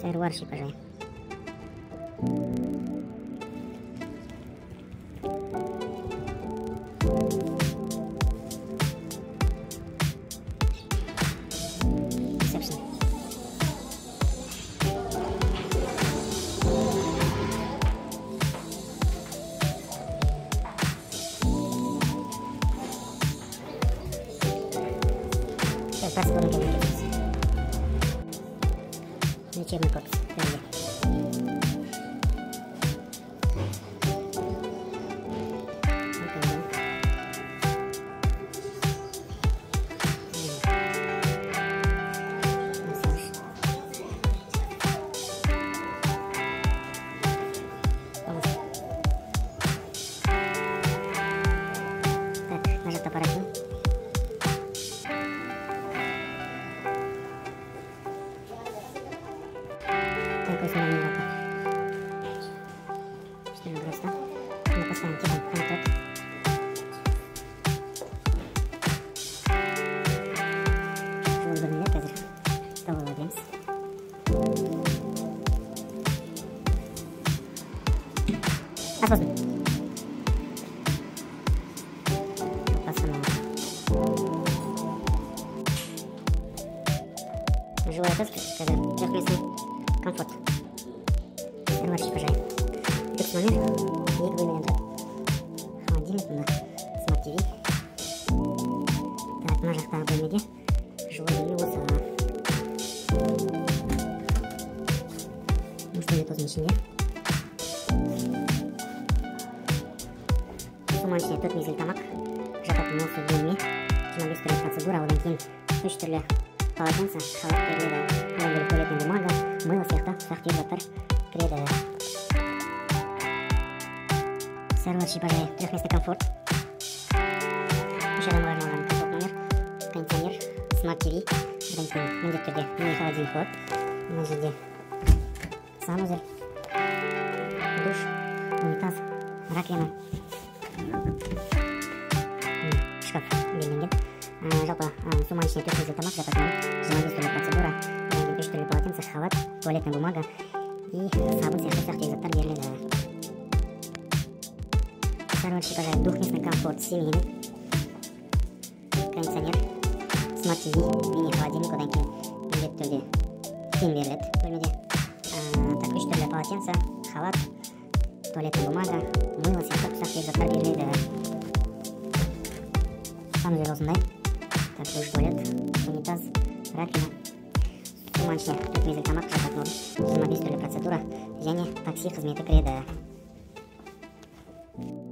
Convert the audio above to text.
Сыроварщик, пожалуй. Посмотрим, как это. Лечебный корпус. Так, нажать аппаратом. Так, установим лапу. Что же просто? Мы поставим типа контакт. Жол бөлмелер қазір табыладымыз. Асбасын. Жилая доска, когда трехместный комфорт. Сыроварщик, пожалуй. Люкс номер. И выменен. Холодильник, да. Смарт ТВ. Так, мына жақта бөлмеде жылы бөлме осы. Муштың тозының ішінде. Суманың ішіне 4 мезгіл тамақ. Жататын осы бөлме. 25 түрлі процедура. Одан кейін 3 түрлі полотенце, халат беріледі. Одан бөлек туалетная бумага, мыло сияқты ұсақ түйек заттар кіреді. Сыроварщик, пожалуй, трехместный комфорт. Үш адамға арналған комфорт номер, кондиционер, смарт ТВ. Одан кейін міндетті түрде мини холодильник болады. Мына жерде санузел, душ, унитаз, раковина, шкаф белгіленген. Жалпы суманың ішіне 4 мезгіл тамақ жататын 25 түрлі процедура, одан кейін 3 түрлі полотенце, халат, туалетная бумага и сабын сияқты ұсақ түйек заттар беріледі. Сыроварщик, пожалуй, двухместный комфорт семейный, кондиционер, смарт ТВ, мини холодильник, одан кейін міндетті түрде киім беріледі бөлмеде. Так, 3 түрлі полотенце, халат, туалетная бумага, мыло сияқты ұсақ түйек заттар беріледі. Санузел осындай. Так, душ, туалет, унитаз, раковина. Суманың ішіне 4 мезгіл тамақ жататын орын, 25 түрлі процедура және такси қызметі кіреді.